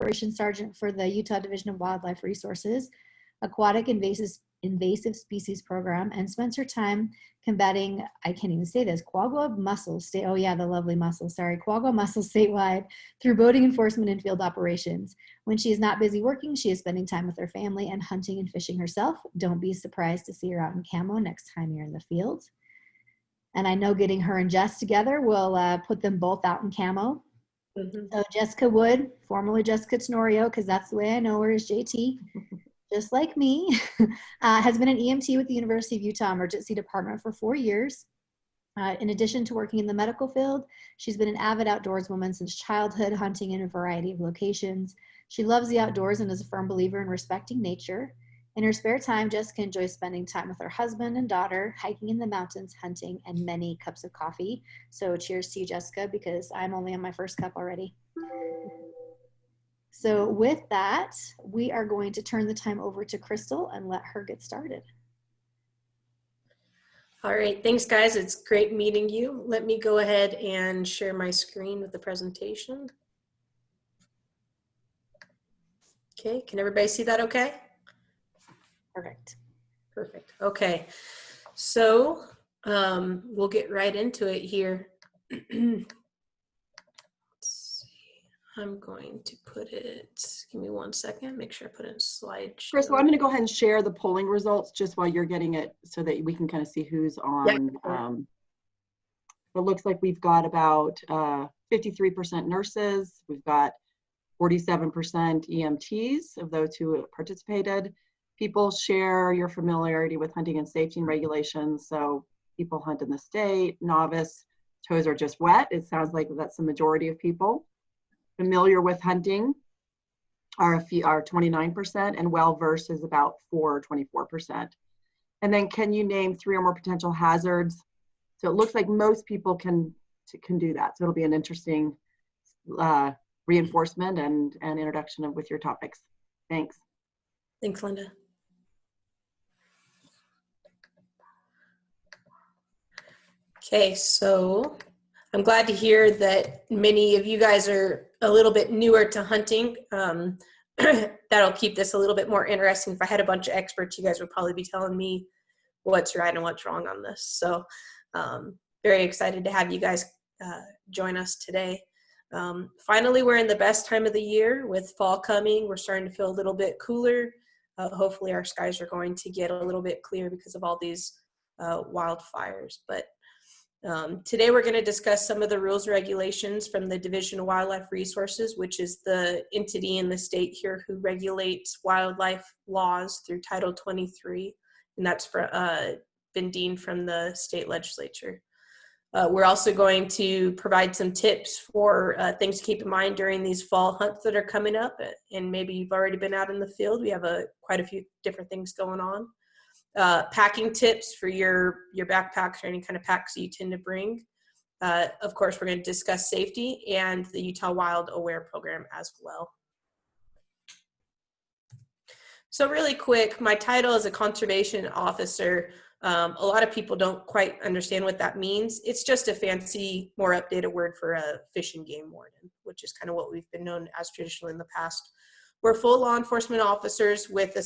Operations Sergeant for the Utah Division of Wildlife Resources Aquatic Invasive Species Program, and spends her time combating, I can't even say this, quagga mussels, the lovely mussels, quagga mussels statewide through boating enforcement and field operations. When she is not busy working, she is spending time with her family and hunting and fishing herself. Don't be surprised to see her out in camo next time you're in the field. And I know getting her and Jess together will put them both out in camo. So Jessica Wood, formerly Jessica Tenorio, because that's the way I know her, is JT, just like me, has been an EMT with the University of Utah Emergency Department for 4 years. In addition to working in the medical field, she's been an avid outdoorswoman since childhood, hunting in a variety of locations. She loves the outdoors and is a firm believer in respecting nature. In her spare time, Jessica enjoys spending time with her husband and daughter, hiking in the mountains, hunting, and many cups of coffee. So cheers to you, Jessica, because I'm only on my first cup already. So with that, we are going to turn the time over to Krystal and let her get started. All right, thanks guys. It's great meeting you. Let me go ahead and share my screen with the presentation. Okay, can everybody see that okay? Perfect. Perfect. Okay, so we'll get right into it here. Let's see. I'm going to put it, give me 1 second, make sure I put it in slideshow. Krystal, I'm going to go ahead and share the polling results just while you're getting it so that we can kind of see who's on. Yeah. It looks like we've got about 53% nurses. We've got 47% EMTs of those who participated. People share your familiarity with hunting and safety and regulations. So people hunt in the state, novice, toes are just wet. It sounds like that's the majority of people. Familiar with hunting are 29%, and well-versed is about 24%. And then can you name 3 or more potential hazards? So it looks like most people can do that. So it'll be an interesting reinforcement and introduction with your topics. Thanks. Thanks, Linda. Okay, so I'm glad to hear that many of you guys are a little bit newer to hunting. That'll keep this a little bit more interesting. If I had a bunch of experts, you guys would probably be telling me what's right and what's wrong on this. So very excited to have you guys join us today. Finally, we're in the best time of the year with fall coming. We're starting to feel a little bit cooler. Hopefully our skies are going to get a little bit clear because of all these wildfires. But today we're going to discuss some of the rules and regulations from the Division of Wildlife Resources, which is the entity in the state here who regulates wildlife laws through Title 23, and that's been deemed from the state legislature. We're also going to provide some tips for things to keep in mind during these fall hunts that are coming up, and maybe you've already been out in the field. We have quite a few different things going on. Packing tips for your backpacks or any kind of packs that you tend to bring. Of course, we're going to discuss safety and the Utah Wild Aware program as well. So really quick, my title is a conservation officer. A lot of people don't quite understand what that means. It's just a fancy, more updated word for a fish and game warden, which is kind of what we've been known as traditionally in the past. We're full law enforcement officers with a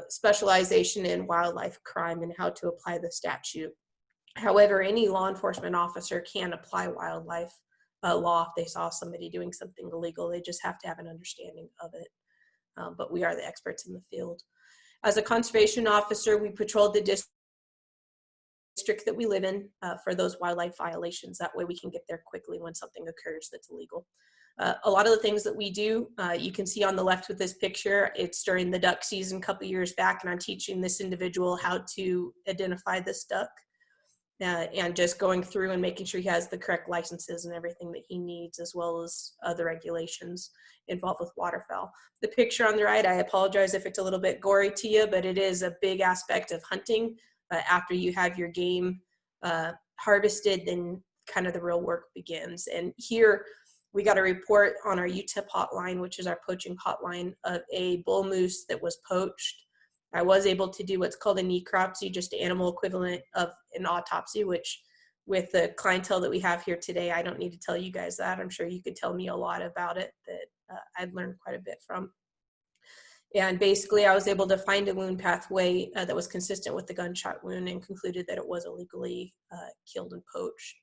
specialization in wildlife crime and how to apply the statute. However, any law enforcement officer can apply wildlife law if they saw somebody doing something illegal. They just have to have an understanding of it. But we are the experts in the field. As a conservation officer, we patrol the district that we live in for those wildlife violations. That way we can get there quickly when something occurs that's illegal. A lot of the things that we do, you can see on the left with this picture, it's during the duck season a couple years back, and I'm teaching this individual how to identify this duck and just going through and making sure he has the correct licenses and everything that he needs, as well as other regulations involved with waterfowl. The picture on the right, I apologize if it's a little bit gory to you, but it is a big aspect of hunting. After you have your game harvested, then kind of the real work begins. And here, we got a report on our UTIP hotline, which is our poaching hotline, of a bull moose that was poached. I was able to do what's called a necropsy, just animal equivalent of an autopsy, which with the clientele that we have here today, I don't need to tell you guys that. I'm sure you could tell me a lot about it that I'd learned quite a bit from. And basically, I was able to find a wound pathway that was consistent with the gunshot wound and concluded that it was illegally killed and poached.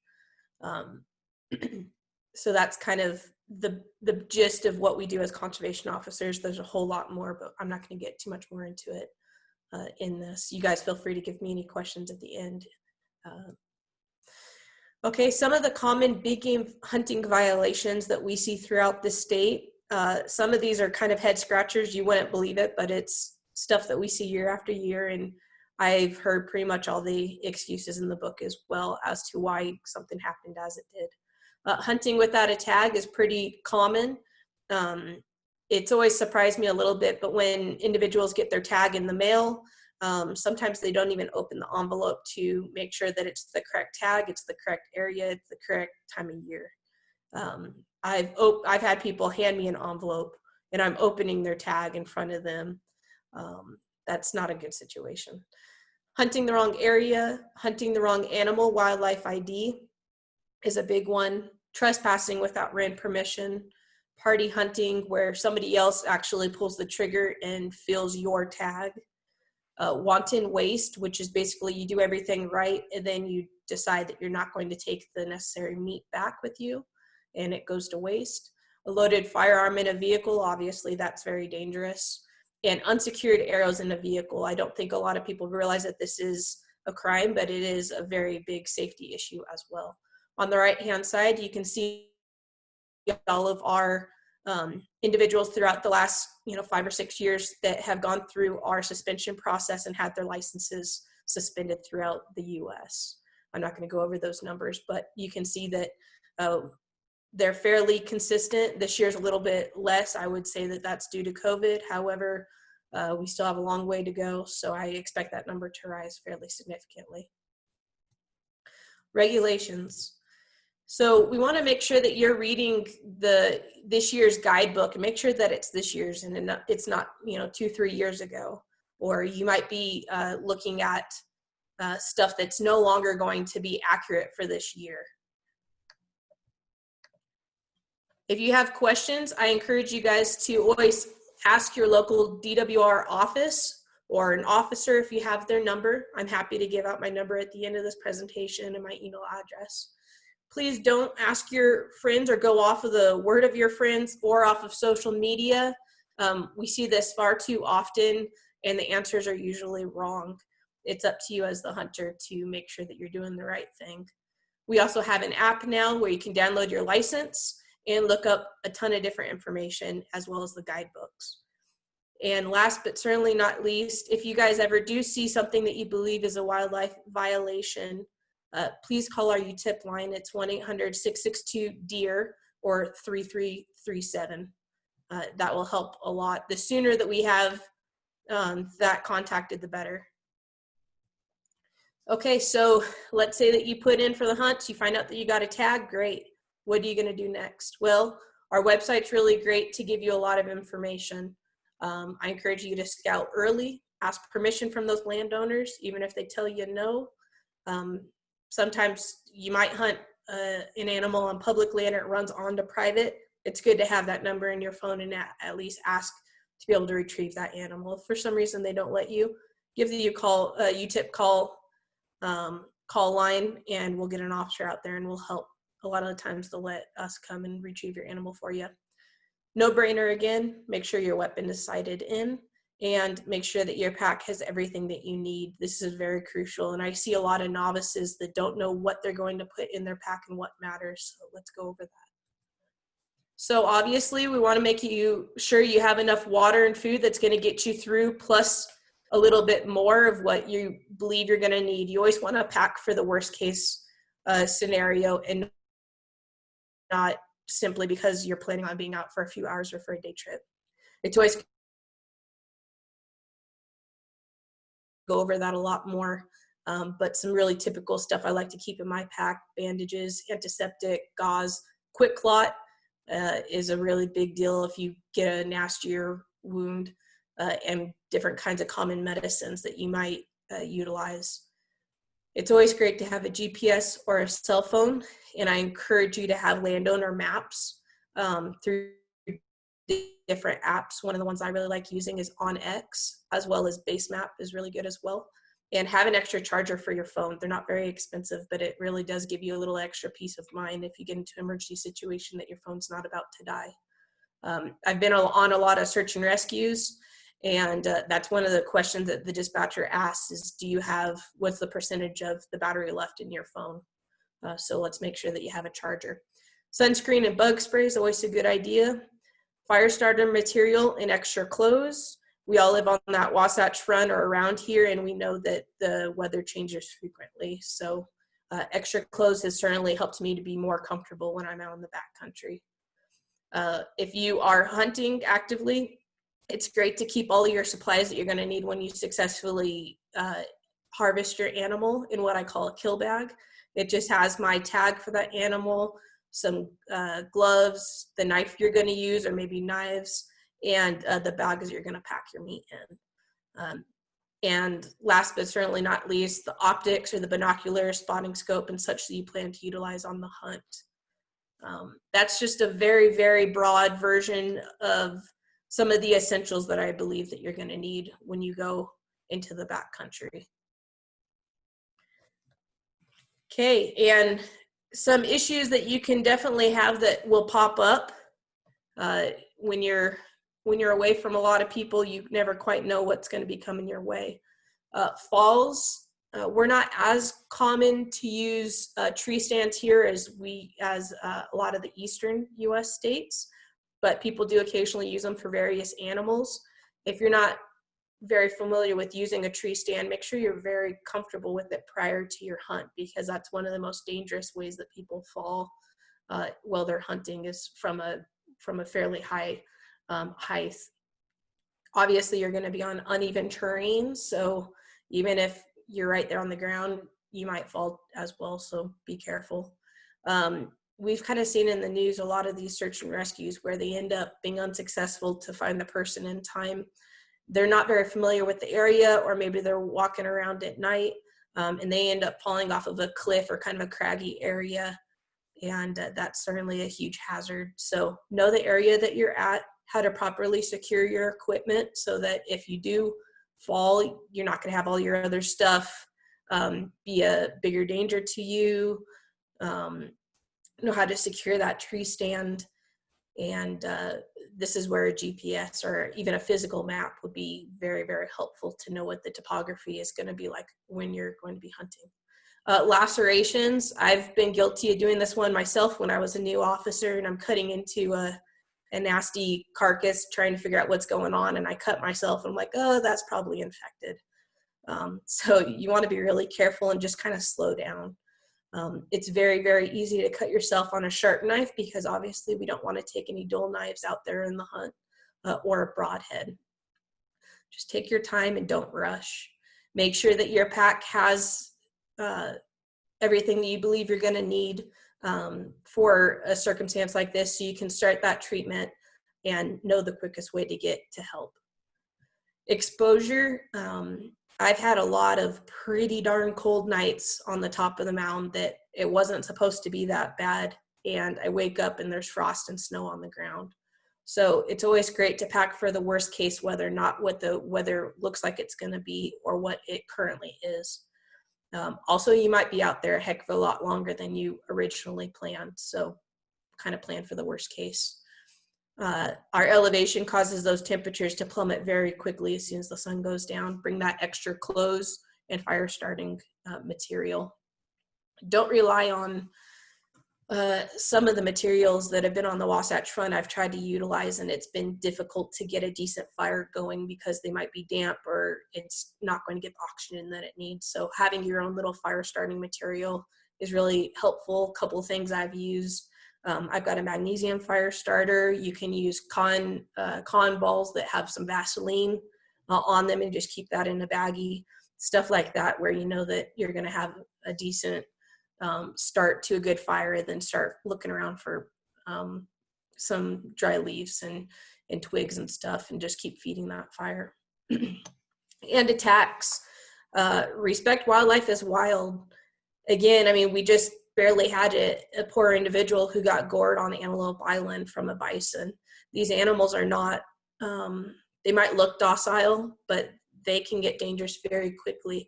So that's kind of the gist of what we do as conservation officers. There's a whole lot more, but I'm not going to get too much more into it in this. You guys feel free to give me any questions at the end. Okay, some of the common big game hunting violations that we see throughout the state. Some of these are kind of head scratchers. You wouldn't believe it, but it's stuff that we see year after year. And I've heard pretty much all the excuses in the book as well as to why something happened as it did. Hunting without a tag is pretty common. It's always surprised me a little bit, but when individuals get their tag in the mail, sometimes they don't even open the envelope to make sure that it's the correct tag, it's the correct area, it's the correct time of year. I've had people hand me an envelope and I'm opening their tag in front of them. That's not a good situation. Hunting the wrong area, hunting the wrong animal, wildlife ID is a big one. Trespassing without written permission, party hunting where somebody else actually pulls the trigger and fills your tag. Wanton waste, which is basically you do everything right and then you decide that you're not going to take the necessary meat back with you and it goes to waste. A loaded firearm in a vehicle, obviously that's very dangerous. And unsecured arrows in a vehicle. I don't think a lot of people realize that this is a crime, but it is a very big safety issue as well. On the right-hand side, you can see all of our individuals throughout the last 5 or 6 years that have gone through our suspension process and had their licenses suspended throughout the U.S. I'm not going to go over those numbers, but you can see that they're fairly consistent. This year's a little bit less. I would say that that's due to COVID. However, we still have a long way to go, so I expect that number to rise fairly significantly. Regulations. So we want to make sure that you're reading this year's guidebook and make sure that it's this year's and it's not 2-3 years ago. Or you might be looking at stuff that's no longer going to be accurate for this year. If you have questions, I encourage you guys to always ask your local DWR office or an officer if you have their number. I'm happy to give out my number at the end of this presentation and my email address. Please don't ask your friends or go off of the word of your friends or off of social media. We see this far too often and the answers are usually wrong. It's up to you as the hunter to make sure that you're doing the right thing. We also have an app now where you can download your license and look up a ton of different information as well as the guidebooks. And last but certainly not least, if you guys ever do see something that you believe is a wildlife violation, please call our UTIP line. It's 1-800-662-DEER or 3337. That will help a lot. The sooner that we have that contacted, the better. Okay, so let's say that you put in for the hunt, you find out that you got a tag, great. What are you gonna do next? Well, our website's really great to give you a lot of information. I encourage you to scout early, ask permission from those landowners, even if they tell you no. Sometimes you might hunt an animal on public land and it runs onto private. It's good to have that number in your phone and at least ask to be able to retrieve that animal. If for some reason they don't let you, give the UTIP call line and we'll get an officer out there and we'll help. A lot of the times they'll let us come and retrieve your animal for you. No brainer again, make sure your weapon is sighted in and make sure that your pack has everything that you need. This is very crucial. And I see a lot of novices that don't know what they're going to put in their pack and what matters. So let's go over that. So obviously we want to make sure you have enough water and food that's going to get you through, plus a little bit more of what you believe you're going to need. You always want to pack for the worst case scenario and not simply because you're planning on being out for a few hours or for a day trip. It's always go over that a lot more, but some really typical stuff I like to keep in my pack: bandages, antiseptic, gauze. Quick clot is a really big deal if you get a nastier wound, and different kinds of common medicines that you might utilize. It's always great to have a GPS or a cell phone, and I encourage you to have landowner maps through the different apps. One of the ones I really like using is OnX, as well as Basemap is really good as well. And have an extra charger for your phone. They're not very expensive, but it really does give you a little extra peace of mind if you get into an emergency situation that your phone's not about to die. I've been on a lot of search and rescues, and that's one of the questions that the dispatcher asks is, what's the percentage of the battery left in your phone? So let's make sure that you have a charger. Sunscreen and bug spray is always a good idea. Fire starter material and extra clothes. We all live on that Wasatch Front or around here, and we know that the weather changes frequently. So extra clothes has certainly helped me to be more comfortable when I'm out in the backcountry. If you are hunting actively, it's great to keep all of your supplies that you're going to need when you successfully harvest your animal in what I call a kill bag. It just has my tag for that animal, some gloves, the knife you're going to use, or maybe knives, and the bags you're going to pack your meat in. And last but certainly not least, the optics or the binoculars, spotting scope, and such that you plan to utilize on the hunt. That's just a very, very broad version of some of the essentials that I believe that you're going to need when you go into the backcountry. Okay, and some issues that you can definitely have that will pop up when you're away from a lot of people. You never quite know what's going to be coming your way. Falls. We're not as common to use tree stands here as a lot of the eastern U.S. states, but people do occasionally use them for various animals. If you're not very familiar with using a tree stand, make sure you're very comfortable with it prior to your hunt, because that's one of the most dangerous ways that people fall while they're hunting is from a fairly high height. Obviously, you're going to be on uneven terrain, so even if you're right there on the ground, you might fall as well, so be careful. We've kind of seen in the news a lot of these search and rescues where they end up being unsuccessful to find the person in time. They're not very familiar with the area, or maybe they're walking around at night, and they end up falling off of a cliff or kind of a craggy area, and that's certainly a huge hazard. So know the area that you're at, how to properly secure your equipment so that if you do fall, you're not going to have all your other stuff be a bigger danger to you. Know how to secure that tree stand, and this is where a GPS or even a physical map would be very, very helpful to know what the topography is going to be like when you're going to be hunting. Lacerations. I've been guilty of doing this one myself when I was a new officer, and I'm cutting into a nasty carcass trying to figure out what's going on, and I cut myself and I'm like, oh, that's probably infected. So you want to be really careful and just kind of slow down. It's very, very easy to cut yourself on a sharp knife because obviously we don't want to take any dull knives out there in the hunt or a broadhead. Just take your time and don't rush. Make sure that your pack has everything that you believe you're going to need for a circumstance like this, so you can start that treatment and know the quickest way to get to help. Exposure. I've had a lot of pretty darn cold nights on the top of the mound that it wasn't supposed to be that bad, and I wake up and there's frost and snow on the ground. So it's always great to pack for the worst case weather, not what the weather looks like it's going to be or what it currently is. Also, you might be out there a heck of a lot longer than you originally planned, so kind of plan for the worst case. Our elevation causes those temperatures to plummet very quickly as soon as the sun goes down. Bring that extra clothes and fire starting material. Don't rely on some of the materials that have been on the Wasatch Front I've tried to utilize, and it's been difficult to get a decent fire going because they might be damp or it's not going to get the oxygen that it needs. So having your own little fire starting material is really helpful. A couple of things I've used. I've got a magnesium fire starter. You can use con balls that have some Vaseline on them and just keep that in a baggie. Stuff like that where you know that you're going to have a decent start to a good fire, then start looking around for some dry leaves and twigs and stuff, and just keep feeding that fire. And attacks. Respect wildlife as wild. Again, I mean, we just barely had a poor individual who got gored on Antelope Island from a bison. these animals are not, they might look docile, but they can get dangerous very quickly.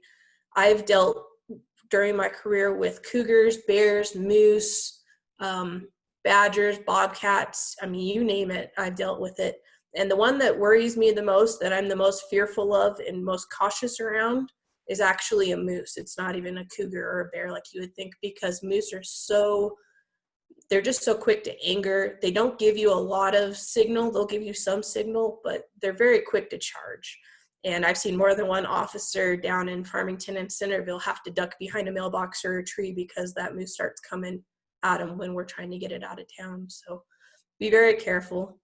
I've dealt during my career with cougars, bears, moose, badgers, bobcats. I mean, you name it, I've dealt with it. And the one that worries me the most, that I'm the most fearful of and most cautious around, is actually a moose. It's not even a cougar or a bear like you would think, because moose are they're just so quick to anger. They don't give you a lot of signal. They'll give you some signal, but they're very quick to charge. And I've seen more than one officer down in Farmington and Centerville have to duck behind a mailbox or a tree because that moose starts coming at them when we're trying to get it out of town. So be very careful.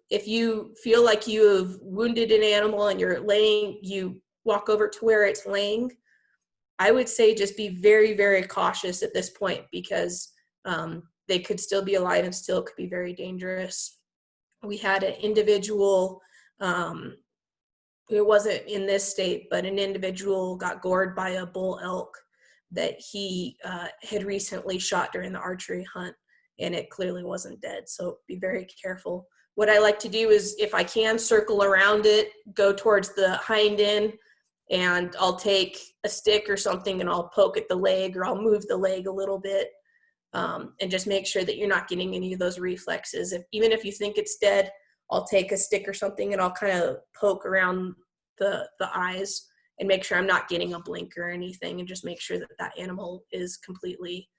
If you feel like you have wounded an animal and you walk over to where it's laying, I would say just be very, very cautious at this point, because they could still be alive and still could be very dangerous. We had an individual, it wasn't in this state, but an individual got gored by a bull elk that he had recently shot during the archery hunt, and it clearly wasn't dead. So be very careful. What I like to do is, if I can, circle around it, go towards the hind end, and I'll take a stick or something and I'll poke at the leg, or I'll move the leg a little bit, and just make sure that you're not getting any of those reflexes. Even if you think it's dead, I'll take a stick or something and I'll kind of poke around the eyes and make sure I'm not getting a blink or anything, and just make sure that that animal is completely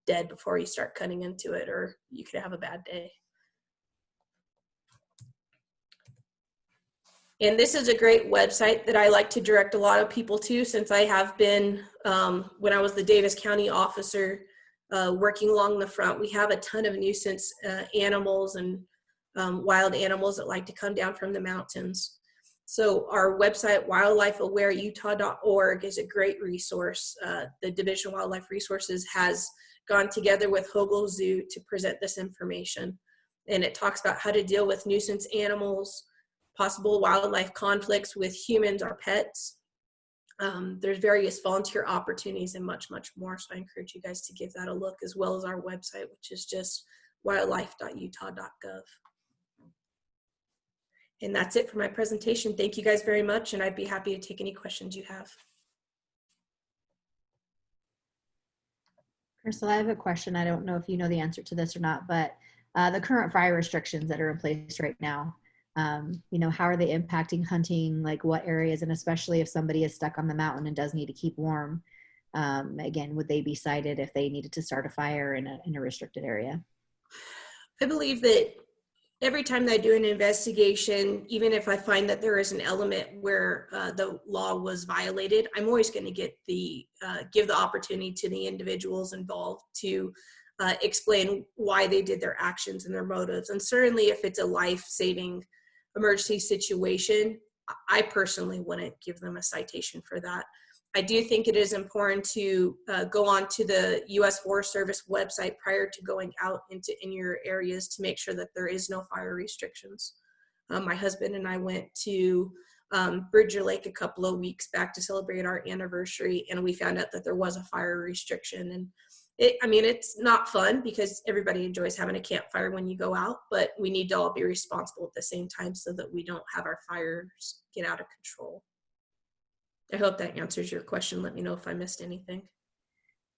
dead before you start cutting into it, or you could have a bad day. And this is a great website that I like to direct a lot of people to, since I have been, when I was the Davis County officer, working along the front, we have a ton of nuisance animals and wild animals that like to come down from the mountains. So our website, wildlifeawareutah.org, is a great resource. The Division of Wildlife Resources has gone together with Hogle Zoo to present this information. And it talks about how to deal with nuisance animals, possible wildlife conflicts with humans or pets. There's various volunteer opportunities and much, much more. So I encourage you guys to give that a look, as well as our website, which is just wildlife.utah.gov. And that's it for my presentation. Thank you guys very much, and I'd be happy to take any questions you have. Krystal, I have a question. I don't know if you know the answer to this or not, but the current fire restrictions that are in place right now, how are they impacting hunting? Like what areas, and especially if somebody is stuck on the mountain and does need to keep warm, again, would they be cited if they needed to start a fire in a restricted area? I believe that every time that I do an investigation, even if I find that there is an element where the law was violated, I'm always going to give the opportunity to the individuals involved to explain why they did their actions and their motives. And certainly if it's a life-saving emergency situation, I personally wouldn't give them a citation for that. I do think it is important to go on to the U.S. Forest Service website prior to going out in your areas to make sure that there is no fire restrictions. My husband and I went to Bridger Lake a couple of weeks back to celebrate our anniversary, and we found out that there was a fire restriction. And it's not fun because everybody enjoys having a campfire when you go out, but we need to all be responsible at the same time so that we don't have our fires get out of control. I hope that answers your question. Let me know if I missed anything.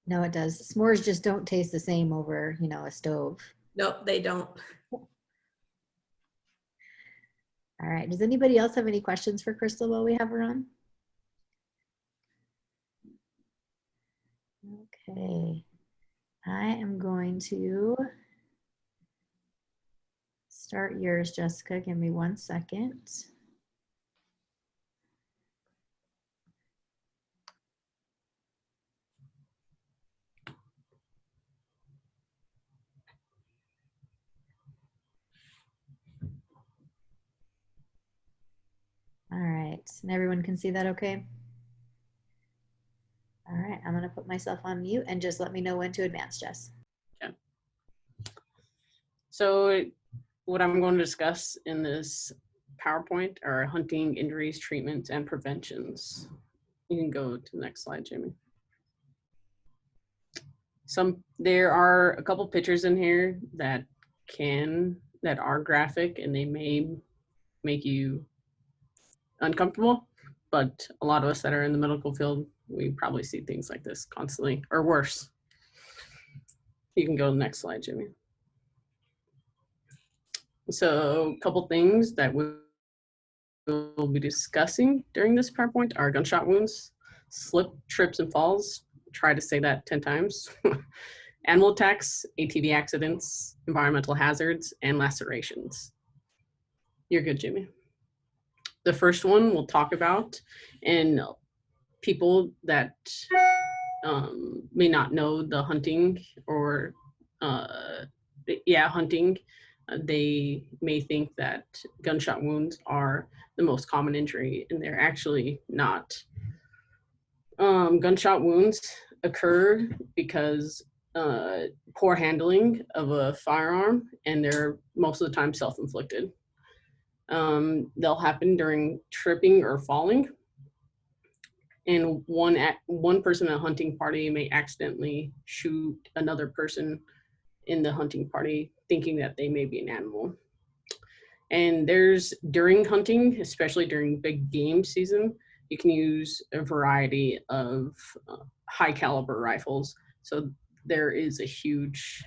No, it does. S'mores just don't taste the same over, a stove. Nope, they don't. All right. Does anybody else have any questions for Krystal while we have her on? Okay. I am going to start yours, Jessica. Give me 1 second. All right, and everyone can see that okay? All right, I'm gonna put myself on mute and just let me know when to advance, Jess. Okay. So what I'm going to discuss in this PowerPoint are hunting injuries, treatments, and preventions. You can go to the next slide, Jamie. There are a couple pictures in here that that are graphic and they may make you uncomfortable, but a lot of us that are in the medical field, we probably see things like this constantly or worse. You can go to the next slide, Jimmy. So a couple things that we'll be discussing during this PowerPoint are gunshot wounds, slip, trips, and falls. Try to say that 10 times. Animal attacks, ATV accidents, environmental hazards, and lacerations. You're good, Jimmy. The first one we'll talk about, and people that may not know the hunting or hunting, they may think that gunshot wounds are the most common injury, and they're actually not. Gunshot wounds occur because poor handling of a firearm, and they're most of the time self-inflicted. They'll happen during tripping or falling, and one person in a hunting party may accidentally shoot another person in the hunting party thinking that they may be an animal. And during hunting, especially during big game season, you can use a variety of high caliber rifles. So there is a huge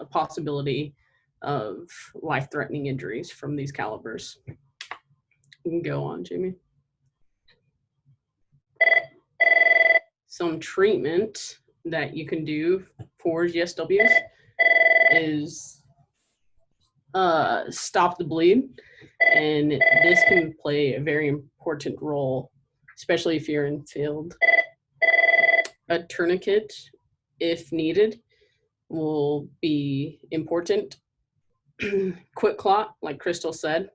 possibility of life-threatening injuries from these calibers. You can go on, Jamie. Some treatment that you can do for GSWs is stop the bleed, and this can play a very important role, especially if you're in field. A tourniquet, if needed, will be important. Quick clot, like Krystal said.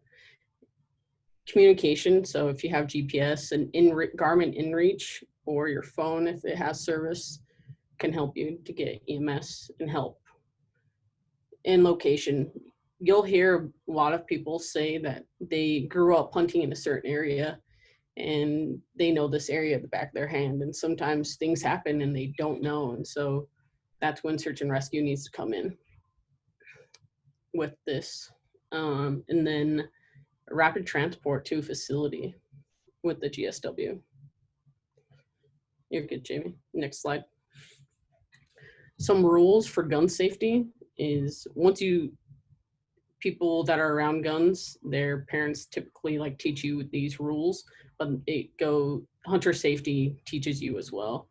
Communication, so if you have GPS, and Garmin InReach, or your phone if it has service, can help you to get EMS and help. And location, you'll hear a lot of people say that they grew up hunting in a certain area and they know this area at the back of their hand, and sometimes things happen and they don't know, and so that's when search and rescue needs to come in with this. And then rapid transport to facility with the GSW. You're good, Jamie. Next slide. Some rules for gun safety is people that are around guns, their parents typically like teach you these rules, but hunter safety teaches you as well.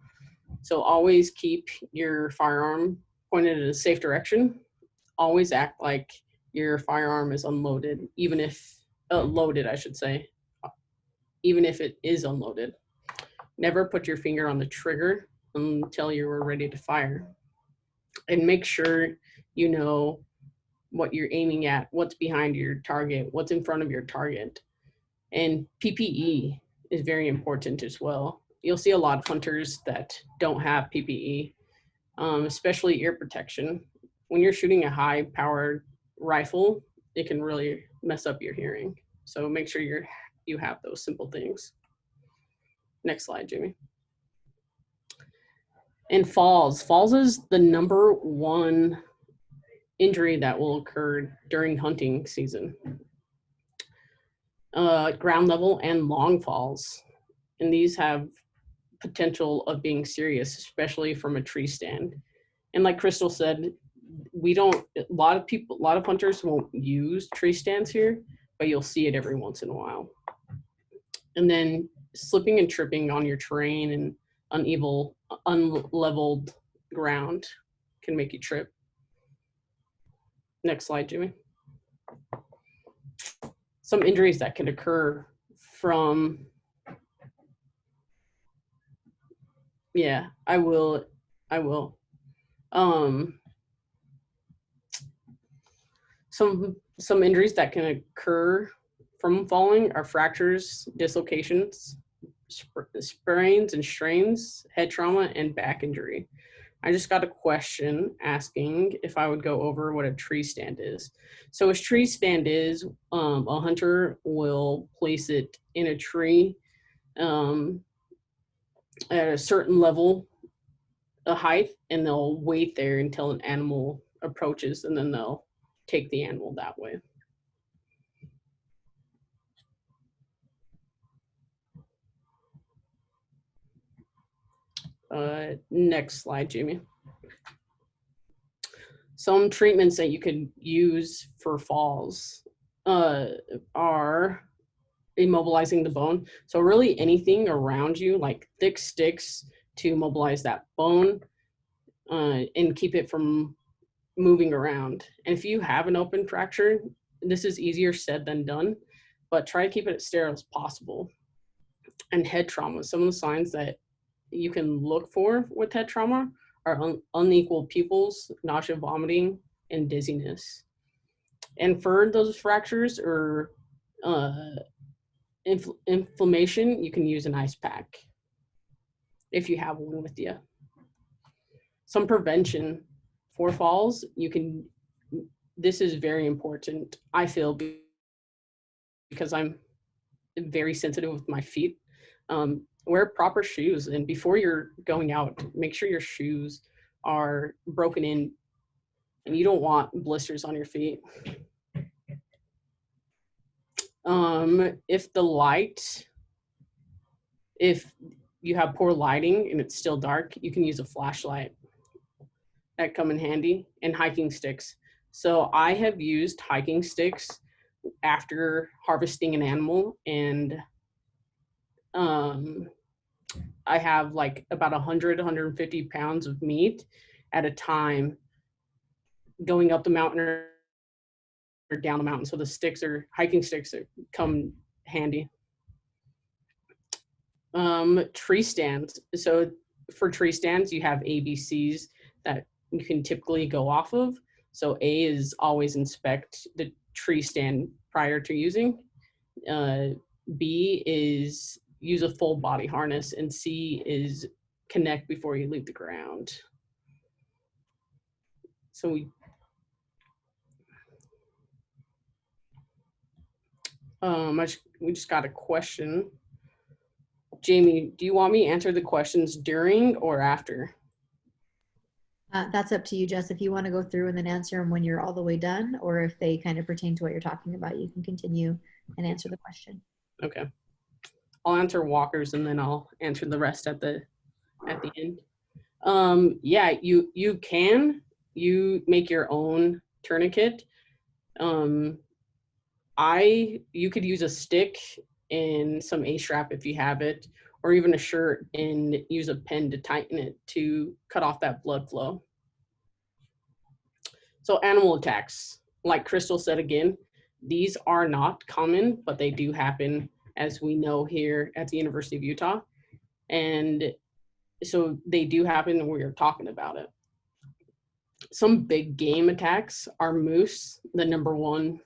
So always keep your firearm pointed in a safe direction. Always act like your firearm is unloaded, even if loaded, I should say, even if it is unloaded. Never put your finger on the trigger until you are ready to fire. And make sure you know what you're aiming at, what's behind your target, what's in front of your target. And PPE is very important as well. You'll see a lot of hunters that don't have PPE, especially ear protection. When you're shooting a high-powered rifle, it can really mess up your hearing. So make sure you have those simple things. Next slide, Jamie. And falls. Falls is the #1 injury that will occur during hunting season. Ground level and long falls. And these have potential of being serious, especially from a tree stand. And like Krystal said, a lot of hunters won't use tree stands here, but you'll see it every once in a while. And then slipping and tripping on your terrain and unleveled ground can make you trip. Next slide, Jimmy. Some injuries that can occur from, yeah, I will. Some injuries that can occur from falling are fractures, dislocations, sprains and strains, head trauma, and back injury. I just got a question asking if I would go over what a tree stand is. So a tree stand is, a hunter will place it in a tree at a certain level, a height, and they'll wait there until an animal approaches, and then they'll take the animal that way. Next slide, Jamie. Some treatments that you could use for falls are immobilizing the bone. So really anything around you, like thick sticks to mobilize that bone and keep it from moving around. And if you have an open fracture, this is easier said than done, but try to keep it as sterile as possible. And head trauma, some of the signs that you can look for with head trauma are unequal pupils, nausea, vomiting, and dizziness. And for those fractures or inflammation, you can use an ice pack if you have one with you. Some prevention for falls, this is very important, I feel, because I'm very sensitive with my feet. Wear proper shoes, and before you're going out, make sure your shoes are broken in and you don't want blisters on your feet. If you have poor lighting and it's still dark, you can use a flashlight. That come in handy, and hiking sticks. So I have used hiking sticks after harvesting an animal, and I have like about 150 pounds of meat at a time going up the mountain or down the mountain. So the hiking sticks come handy. Tree stands. So for tree stands, you have ABCs that you can typically go off of. So A is always inspect the tree stand prior to using. B is use a full body harness, and C is connect before you leave the ground. So we just got a question. Jamie, do you want me to answer the questions during or after? That's up to you, Jess. If you want to go through and then answer them when you're all the way done, or if they kind of pertain to what you're talking about, you can continue and answer the question. Okay. I'll answer walkers and then I'll answer the rest at the end. Yeah, you make your own tourniquet. You could use a stick and some A-strap if you have it, or even a shirt, and use a pen to tighten it to cut off that blood flow. So animal attacks, like Krystal said again, these are not common, but they do happen, as we know here at the University of Utah. And so they do happen, and we're talking about it. Some big game attacks are moose, the number one,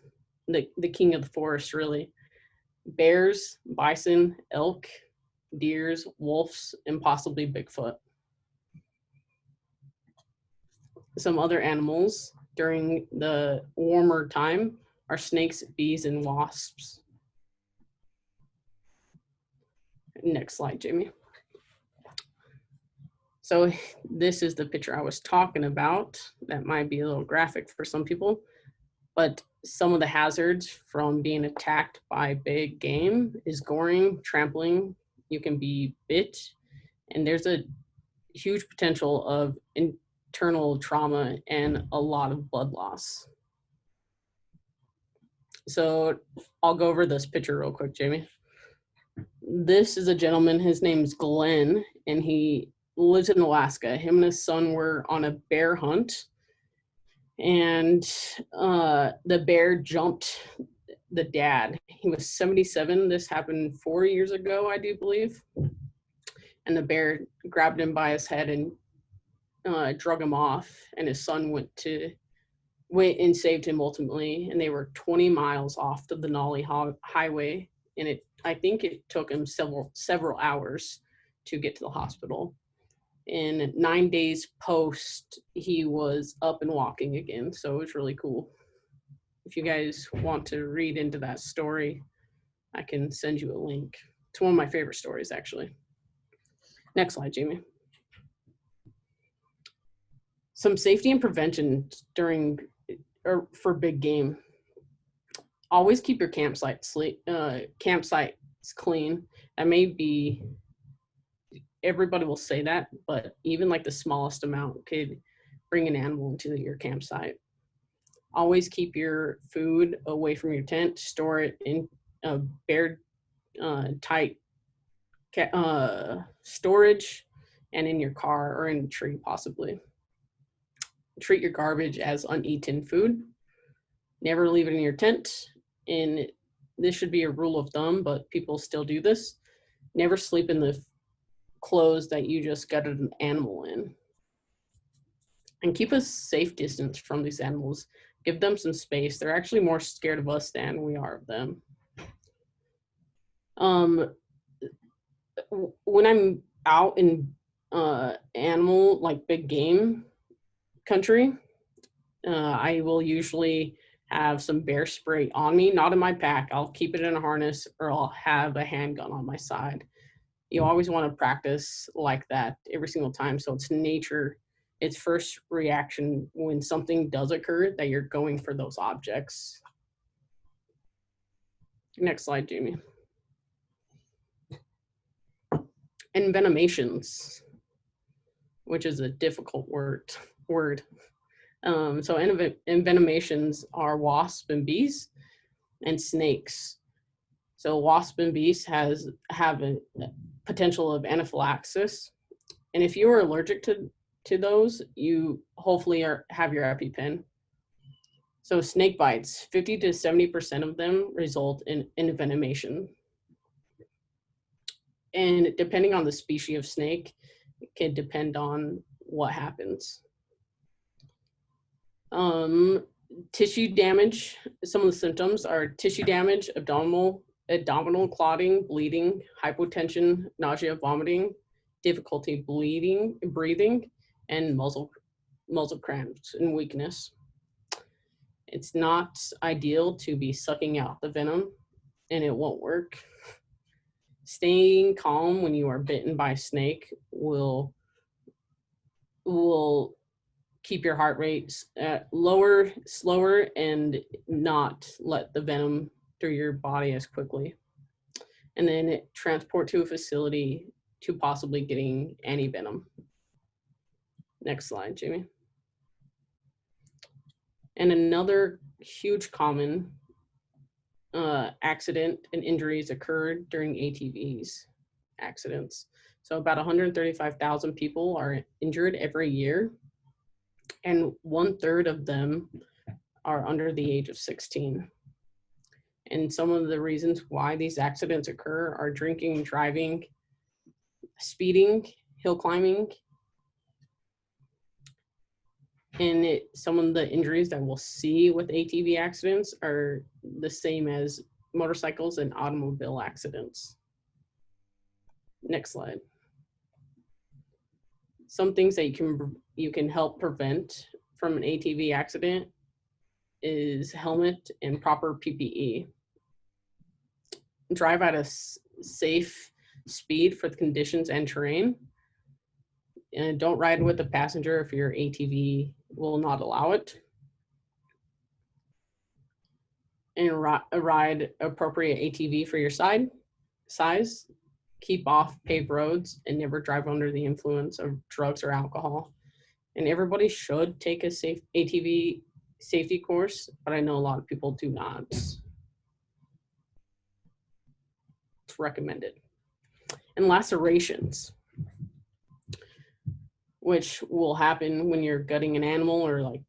the king of the forest, really. Bears, bison, elk, deers, wolves, and possibly Bigfoot. Some other animals during the warmer time are snakes, bees, and wasps. Next slide, Jamie. So this is the picture I was talking about. That might be a little graphic for some people, but some of the hazards from being attacked by big game is goring, trampling. You can be bit, and there's a huge potential of internal trauma and a lot of blood loss. So I'll go over this picture real quick, Jamie. This is a gentleman, his name's Glenn, and he lives in Alaska. Him and his son were on a bear hunt, and the bear jumped the dad. He was 77. This happened 4 years ago, I do believe. And the bear grabbed him by his head and drug him off, and his son went and saved him ultimately. And they were 20 miles off the Denali highway, and I think it took him several hours to get to the hospital. And 9 days post, he was up and walking again. So it was really cool. If you guys want to read into that story, I can send you a link. It's one of my favorite stories, actually. Next slide, Jamie. Some safety and prevention for big game. Always keep your campsites clean. That may be everybody will say that, but even like the smallest amount could bring an animal into your campsite. Always keep your food away from your tent. Store it in a bare, tight storage, and in your car or in a tree possibly. Treat your garbage as uneaten food. Never leave it in your tent. And this should be a rule of thumb, but people still do this. Never sleep in the clothes that you just gutted an animal in. And keep a safe distance from these animals. Give them some space. They're actually more scared of us than we are of them. When I'm out in animal, like big game country, I will usually have some bear spray on me, not in my pack. I'll keep it in a harness, or I'll have a handgun on my side. You always want to practice like that every single time. So it's nature, its first reaction when something does occur, that you're going for those objects. Next slide, Jamie. Envenomations, which is a difficult word. So envenomations are wasps and bees and snakes. So wasps and bees have a potential of anaphylaxis. And if you are allergic to those, you hopefully have your EpiPen. So snake bites, 50 to 70% of them result in envenomation. And depending on the species of snake, it can depend on what happens. Tissue damage. Some of the symptoms are tissue damage, abdominal clotting, bleeding, hypotension, nausea, vomiting, difficulty breathing, and muscle cramps and weakness. It's not ideal to be sucking out the venom, and it won't work. Staying calm when you are bitten by a snake will keep your heart rate slower, and not let the venom through your body as quickly. And then transport to a facility to possibly getting anti-venom. Next slide, Jamie. And another huge common accident and injuries occurred during ATVs accidents. So about 135,000 people are injured every year, and 1/3 of them are under the age of 16. And some of the reasons why these accidents occur are drinking, driving, speeding, hill climbing. And some of the injuries that we'll see with ATV accidents are the same as motorcycles and automobile accidents. Next slide. Some things that you can help prevent from an ATV accident is helmet and proper PPE. Drive at a safe speed for the conditions and terrain. And don't ride with a passenger if your ATV will not allow it. And ride appropriate ATV for your size. Keep off paved roads and never drive under the influence of drugs or alcohol. And everybody should take a safe ATV safety course, but I know a lot of people do not. It's recommended. And lacerations, which will happen when you're gutting an animal, or like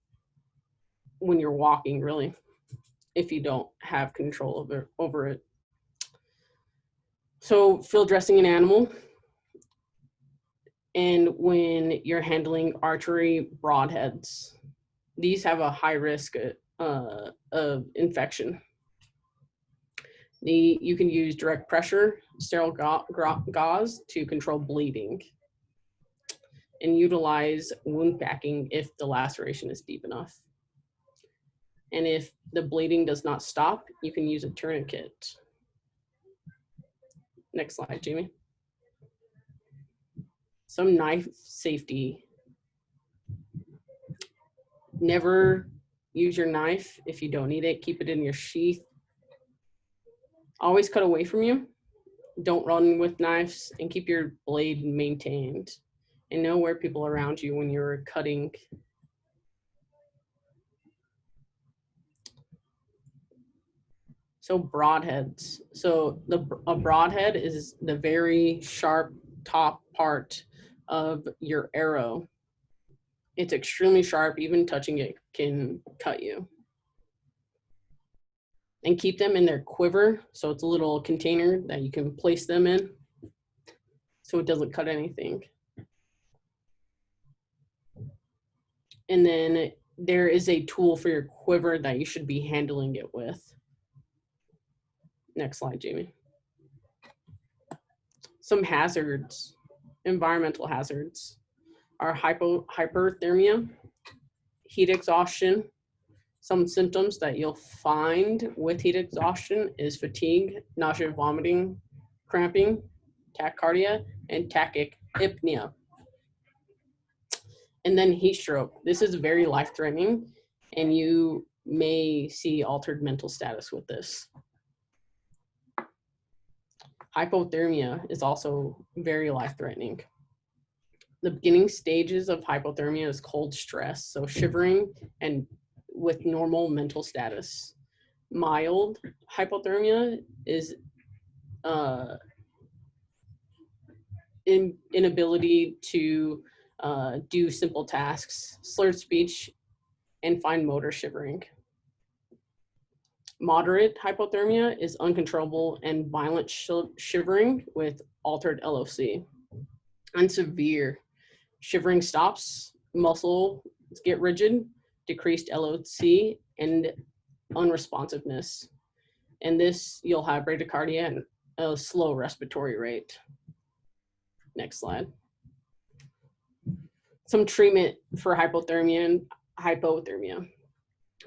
when you're walking, really, if you don't have control over it. So field dressing an animal, and when you're handling archery broadheads, these have a high risk of infection. You can use direct pressure, sterile gauze to control bleeding, and utilize wound packing if the laceration is deep enough. And if the bleeding does not stop, you can use a tourniquet. Next slide, Jamie. Some knife safety. Never use your knife if you don't need it. Keep it in your sheath. Always cut away from you. don't run with knives, and keep your blade maintained. And know where people around you when you're cutting. So broadheads. So a broadhead is the very sharp top part of your arrow. It's extremely sharp. Even touching it can cut you. And keep them in their quiver. So it's a little container that you can place them in so it doesn't cut anything. And then there is a tool for your quiver that you should be handling it with. Next slide, Jamie. Some hazards, environmental hazards, are hyperthermia, heat exhaustion. Some symptoms that you'll find with heat exhaustion is fatigue, nausea, vomiting, cramping, tachycardia, and tachypnea. And then heat stroke. This is very life-threatening, and you may see altered mental status with this. Hypothermia is also very life-threatening. The beginning stages of hypothermia is cold stress, so shivering and with normal mental status. Mild hypothermia is inability to do simple tasks, slurred speech, and fine motor shivering. Moderate hypothermia is uncontrollable and violent shivering with altered LOC. And severe shivering stops, muscles get rigid, decreased LOC, and unresponsiveness. And this, you'll have bradycardia and a slow respiratory rate. Next slide. Some treatment for hypothermia and hypothermia.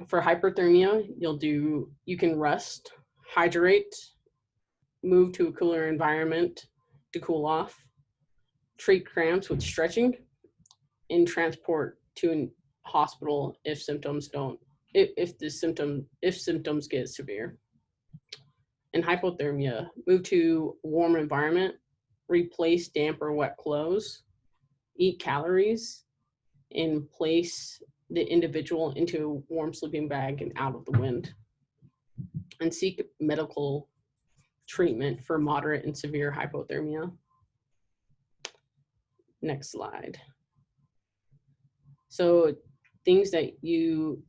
For hyperthermia, you can rest, hydrate, move to a cooler environment to cool off, treat cramps with stretching, and transport to a hospital if symptoms get severe. In hypothermia, move to a warm environment, replace damp or wet clothes, eat calories, and place the individual into a warm sleeping bag and out of the wind, and seek medical treatment for moderate and severe hypothermia. Next slide. So things that you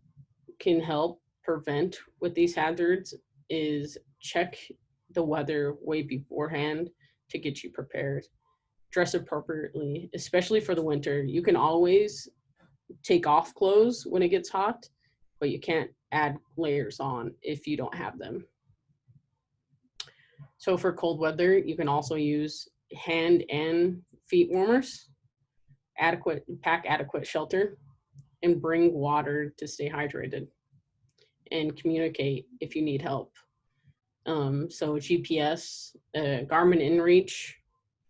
can help prevent with these hazards is check the weather way beforehand to get you prepared. Dress appropriately, especially for the winter. You can always take off clothes when it gets hot, but you can't add layers on if you don't have them. So for cold weather, you can also use hand and feet warmers, pack adequate shelter, and bring water to stay hydrated, and communicate if you need help. So GPS, Garmin InReach,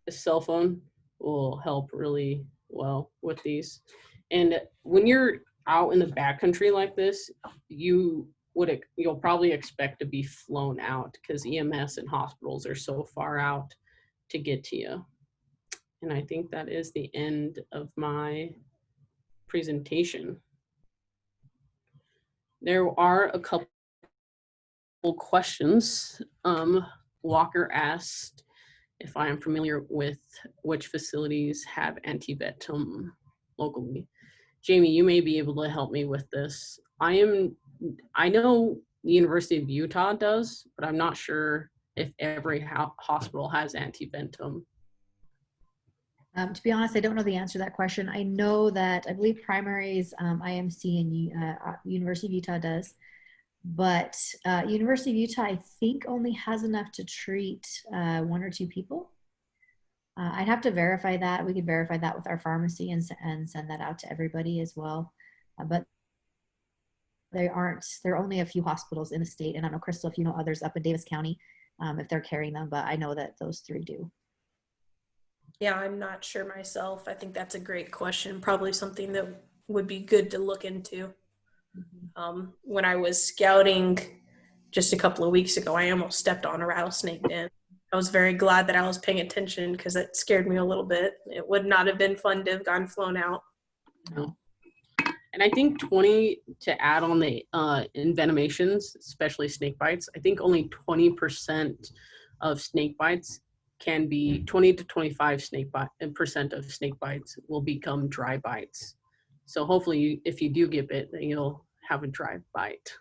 a cell phone will help really well with these. And when you're out in the backcountry like this, you'll probably expect to be flown out because EMS and hospitals are so far out to get to you. And I think that is the end of my presentation. There are a couple questions. Walker asked if I am familiar with which facilities have antivetum locally. Jamie, you may be able to help me with this. I know the University of Utah does, but I'm not sure if every hospital has antivetum. To be honest, I don't know the answer to that question. I know that I believe primaries, IMC and University of Utah does, but University of Utah, I think, only has enough to treat 1 or 2 people. I'd have to verify that. We could verify that with our pharmacy and send that out to everybody as well. But there are only a few hospitals in the state, and I don't know, Krystal, if you know others up in Davis County, if they're carrying them, but I know that those 3 do. Yeah, I'm not sure myself. I think that's a great question. Probably something that would be good to look into. Mm-hmm. When I was scouting just a couple of weeks ago, I almost stepped on a rattlesnake den. I was very glad that I was paying attention because it scared me a little bit. It would not have been fun to have gone flown out. No. And I think 20, to add on the envenomations, especially snake bites, I think only 20% of snake bites can be 20 to 25 percent of snake bites will become dry bites. So hopefully if you do get bit, then you'll have a dry bite.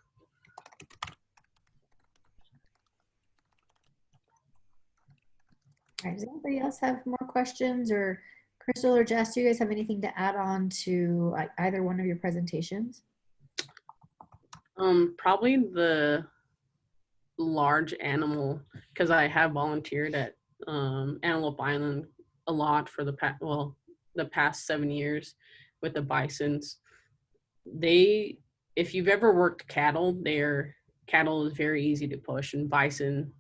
All right, does anybody else have more questions, or Krystal or Jess, do you guys have anything to add on to either one of your presentations? Probably the large animal, because I have volunteered at Antelope Island a lot for the past 7 years with the bisons. If you've ever worked cattle, cattle is very easy to push, and bison,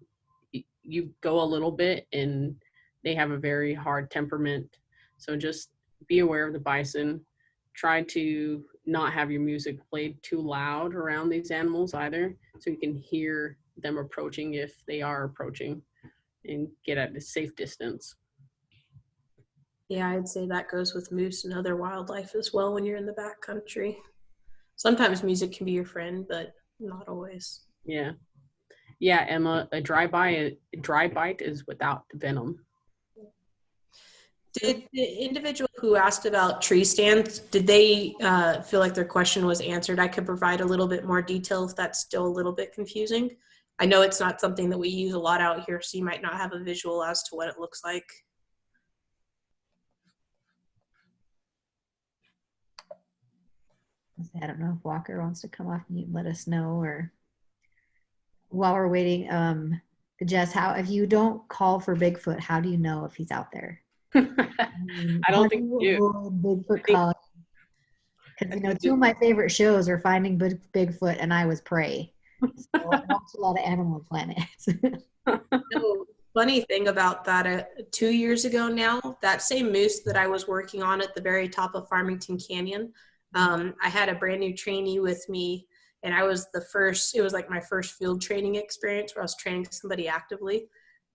you go a little bit and they have a very hard temperament. So just be aware of the bison. Try to not have your music played too loud around these animals either, so you can hear them approaching if they are approaching, and get at a safe distance. Yeah, I'd say that goes with moose and other wildlife as well when you're in the backcountry. Sometimes music can be your friend, but not always. Yeah. Yeah, Emma, a dry bite is without venom. Did the individual who asked about tree stands, did they feel like their question was answered? I could provide a little bit more detail if that's still a little bit confusing. I know it's not something that we use a lot out here, so you might not have a visual as to what it looks like. I don't know if Walker wants to come off mute and let us know, or while we're waiting, Jess, if you don't call for Bigfoot, how do you know if he's out there? I don't think you do. Bigfoot calling. Because two of my favorite shows are Finding Bigfoot and I Was Prey. So I watch a lot of Animal Planet. No, funny thing about that, 2 years ago now, that same moose that I was working on at the very top of Farmington Canyon, I had a brand new trainee with me, and it was like my first field training experience where I was training somebody actively.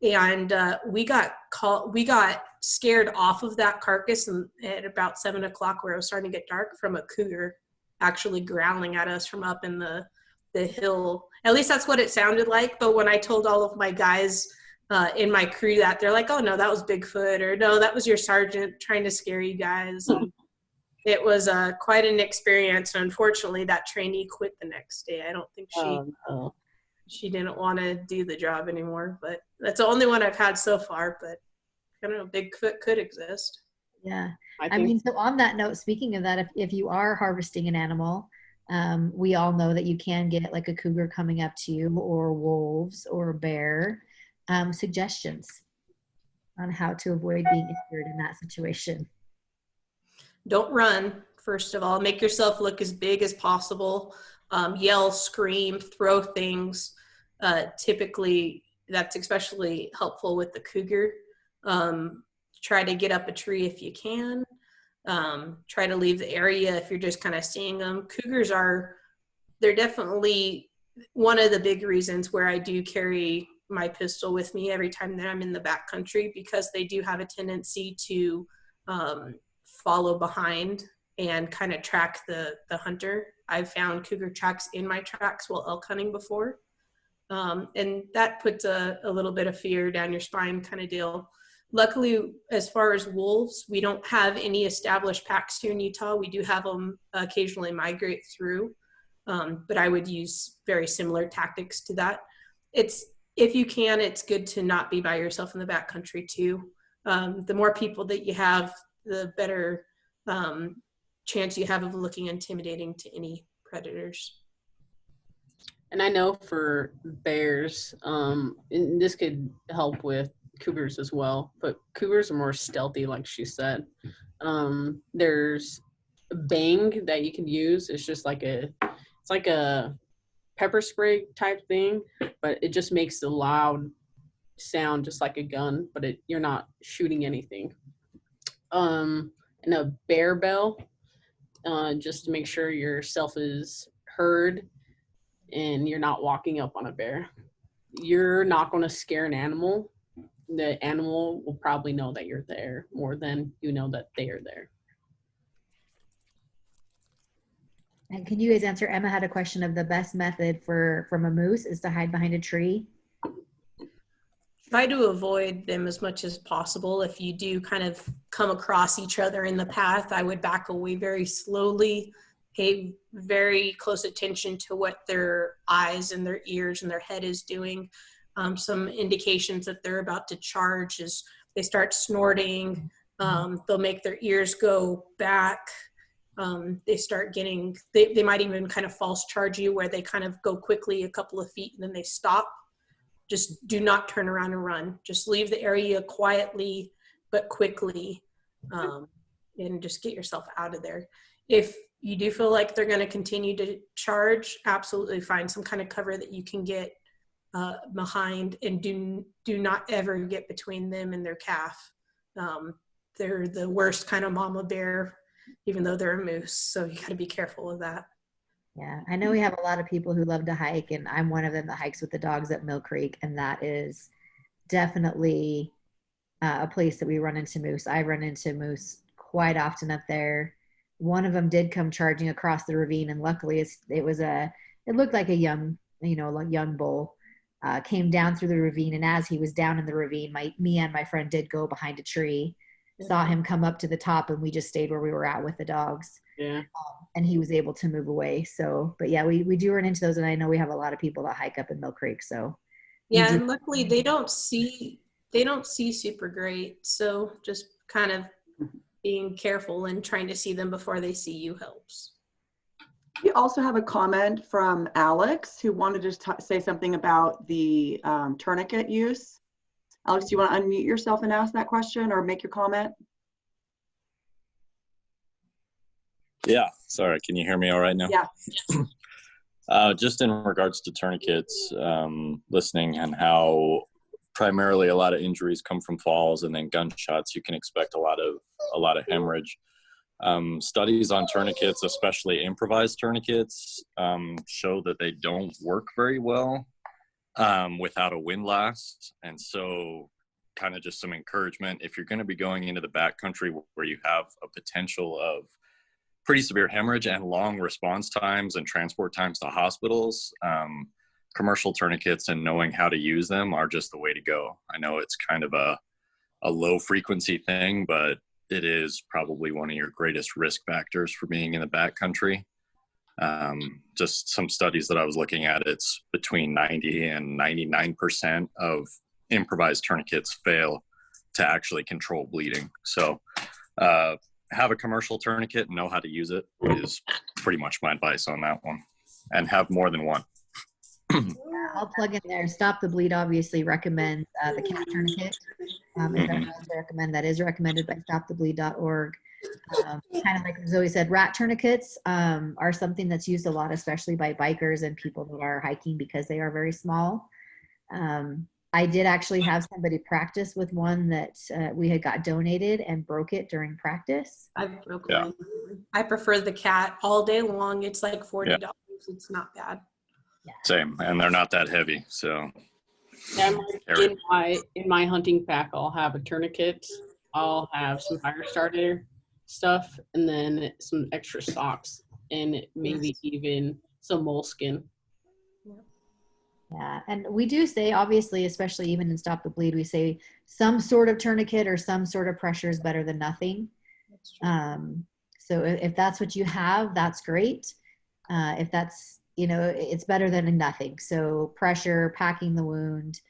And we got scared off of that carcass at about 7 o'clock, where it was starting to get dark, from a cougar actually growling at us from up in the hill. At least that's what it sounded like. But when I told all of my guys in my crew that, they're like, oh no, that was Bigfoot, or no, that was your sergeant trying to scare you guys. And it was quite an experience. And unfortunately, that trainee quit the next day. I don't think she didn't want to do the job anymore, but that's the only one I've had so far. But I don't know, Bigfoot could exist. Yeah. I mean, so on that note, speaking of that, if you are harvesting an animal, we all know that you can get like a cougar coming up to you, or wolves, or a bear. Suggestions on how to avoid being injured in that situation. Don't run, first of all. Make yourself look as big as possible. Yell, scream, throw things. Typically, that's especially helpful with the cougar. Try to get up a tree if you can. Try to leave the area if you're just kind of seeing them. Cougars they're definitely one of the big reasons where I do carry my pistol with me every time that I'm in the backcountry, because they do have a tendency to follow behind and kind of track the hunter. I've found cougar tracks in my tracks while elk hunting before. And that puts a little bit of fear down your spine kind of deal. Luckily, as far as wolves, we don't have any established packs here in Utah. We do have them occasionally migrate through, but I would use very similar tactics to that. If you can, it's good to not be by yourself in the backcountry too. The more people that you have, the better chance you have of looking intimidating to any predators. And I know for bears, and this could help with cougars as well, but cougars are more stealthy, like she said. There's a bang that you can use. It's just like it's like a pepper spray type thing, but it just makes a loud sound, just like a gun, but you're not shooting anything. And a bear bell, just to make sure yourself is heard and you're not walking up on a bear. You're not going to scare an animal the animal will probably know that you're there more than you know that they are there. And can you guys answer? Emma had a question of the best method from a moose is to hide behind a tree. Try to avoid them as much as possible. If you do kind of come across each other in the path, I would back away very slowly, pay very close attention to what their eyes and their ears and their head is doing. Some indications that they're about to charge is they start snorting, they'll make their ears go back, they start getting, they might even kind of false charge you where they kind of go quickly a couple of feet and then they stop. Just do not turn around and run. Just leave the area quietly but quickly, and just get yourself out of there. If you do feel like they're going to continue to charge, absolutely find some kind of cover that you can get behind, and do not ever get between them and their calf. They're the worst kind of mama bear, even though they're a moose. So you got to be careful of that. Yeah, I know we have a lot of people who love to hike, and I'm one of them that hikes with the dogs at Mill Creek, and that is definitely a place that we run into moose. I run into moose quite often up there. One of them did come charging across the ravine, and luckily it looked like a young bull. Came down through the ravine, and as he was down in the ravine, me and my friend did go behind a tree, saw him come up to the top, and we just stayed where we were at with the dogs. Yeah. And he was able to move away. So, but yeah, we do run into those, and I know we have a lot of people that hike up in Mill Creek. So yeah, and luckily they don't see super great. So just kind of being careful and trying to see them before they see you helps. We also have a comment from Alex who wanted to say something about the tourniquet use. Alex, do you want to unmute yourself and ask that question or make your comment? Yeah, sorry, can you hear me all right now? Yeah. Just in regards to tourniquets, listening and how primarily a lot of injuries come from falls and then gunshots, you can expect a lot of hemorrhage. Studies on tourniquets, especially improvised tourniquets, show that they don't work very well without a windlass. And so kind of just some encouragement, if you're going to be going into the backcountry where you have a potential of pretty severe hemorrhage and long response times and transport times to hospitals, commercial tourniquets and knowing how to use them are just the way to go. I know it's kind of a low frequency thing, but it is probably one of your greatest risk factors for being in the backcountry. Just some studies that I was looking at, it's between 90 and 99% of improvised tourniquets fail to actually control bleeding. So have a commercial tourniquet and know how to use it is pretty much my advice on that one, and have more than one. I'll plug in there. Stop the Bleed obviously recommends the cat tourniquet. That is recommended by stopthebleed.org. Kind of like Zoe said, rat tourniquets are something that's used a lot, especially by bikers and people that are hiking, because they are very small. I did actually have somebody practice with one that we had got donated and broke it during practice. I've broken mine. I prefer the cat all day long. It's like $40. Yeah. It's not bad. Yeah. Same, and they're not that heavy, so. Yeah, in my hunting pack, I'll have a tourniquet, I'll have some fire starter stuff, and then some extra socks, and maybe even some moleskin. Yeah, and we do say, obviously, especially even in Stop the Bleed, we say some sort of tourniquet or some sort of pressure is better than nothing. So if that's what you have, that's great. If that's, it's better than nothing. So pressure, packing the wound,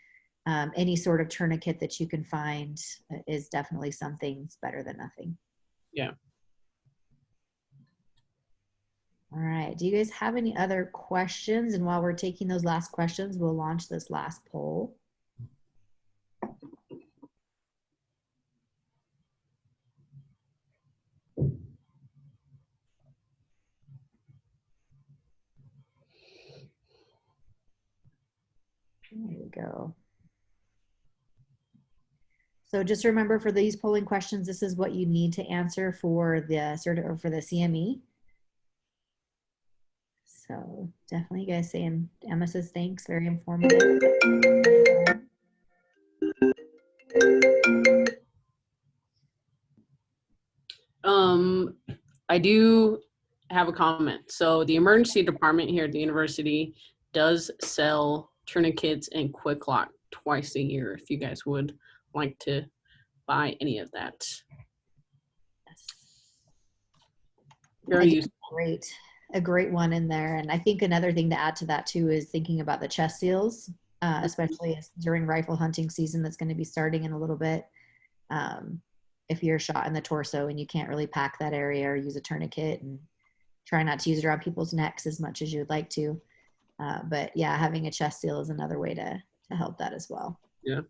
any sort of tourniquet that you can find is definitely something better than nothing. Yeah. All right. Do you guys have any other questions? And while we're taking those last questions, we'll launch this last poll. There we go. So just remember, for these polling questions, this is what you need to answer for the for the CME. So definitely, you guys saying, Emma says thanks, very informative. I do have a comment. So the emergency department here at the university does sell tourniquets and quick lock twice a year if you guys would like to buy any of that. Very useful. A great one in there. And I think another thing to add to that too is thinking about the chest seals, especially during rifle hunting season that's going to be starting in a little bit. If you're shot in the torso and you can't really pack that area or use a tourniquet, and try not to use it around people's necks as much as you would like to. But yeah, having a chest seal is another way to help that as well. Yeah.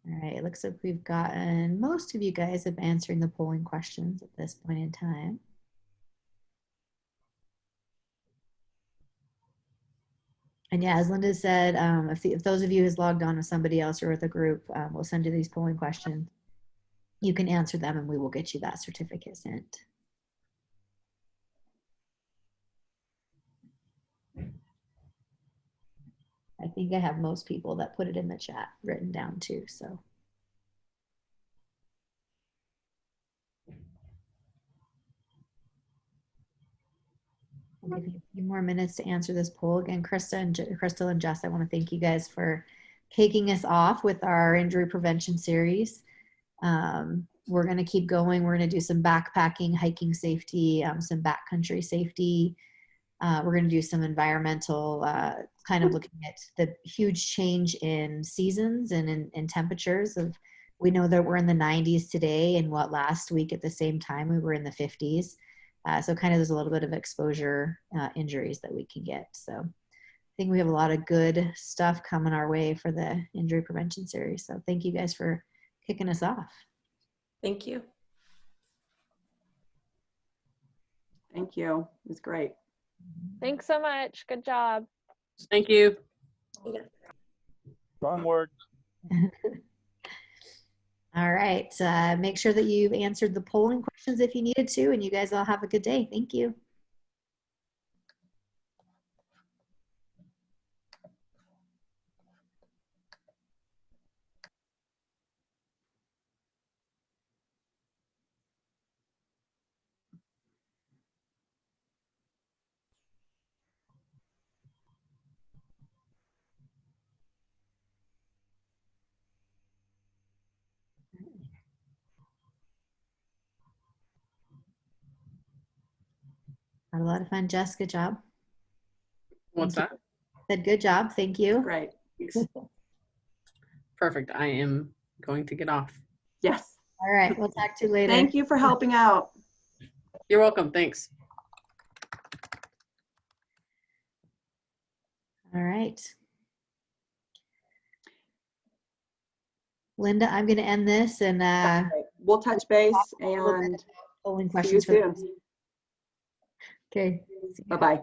All right, it looks like we've gotten, most of you guys have answered the polling questions at this point in time. And yeah, as Linda said, if those of you who's logged on with somebody else or with a group, we'll send you these polling questions. You can answer them and we will get you that certificate sent. I think I have most people that put it in the chat written down too, so. I'll give you a few more minutes to answer this poll. Again, Krystal and Jess, I want to thank you guys for kicking us off with our injury prevention series. We're going to keep going. We're going to do some backpacking, hiking safety, some backcountry safety. We're going to do some environmental, kind of looking at the huge change in seasons and in temperatures. We know that we're in the 90s today, and what last week at the same time we were in the 50s. So kind of there's a little bit of exposure injuries that we can get. So I think we have a lot of good stuff coming our way for the injury prevention series. So thank you guys for kicking us off. Thank you. Thank you. It was great. Thanks so much. Good job. Thank you. Strong work. All right. Make sure that you've answered the polling questions if you needed to, and you guys all have a good day. Thank you. Had a lot of fun. Jess, good job. What's that? Said good job. Thank you. Great. Perfect. I am going to get off. Yes. All right. We'll talk to you later. Thank you for helping out. You're welcome. Thanks. All right. Linda, I'm going to end this, and We'll touch base and polling see you questions for soon. Okay. Bye-bye.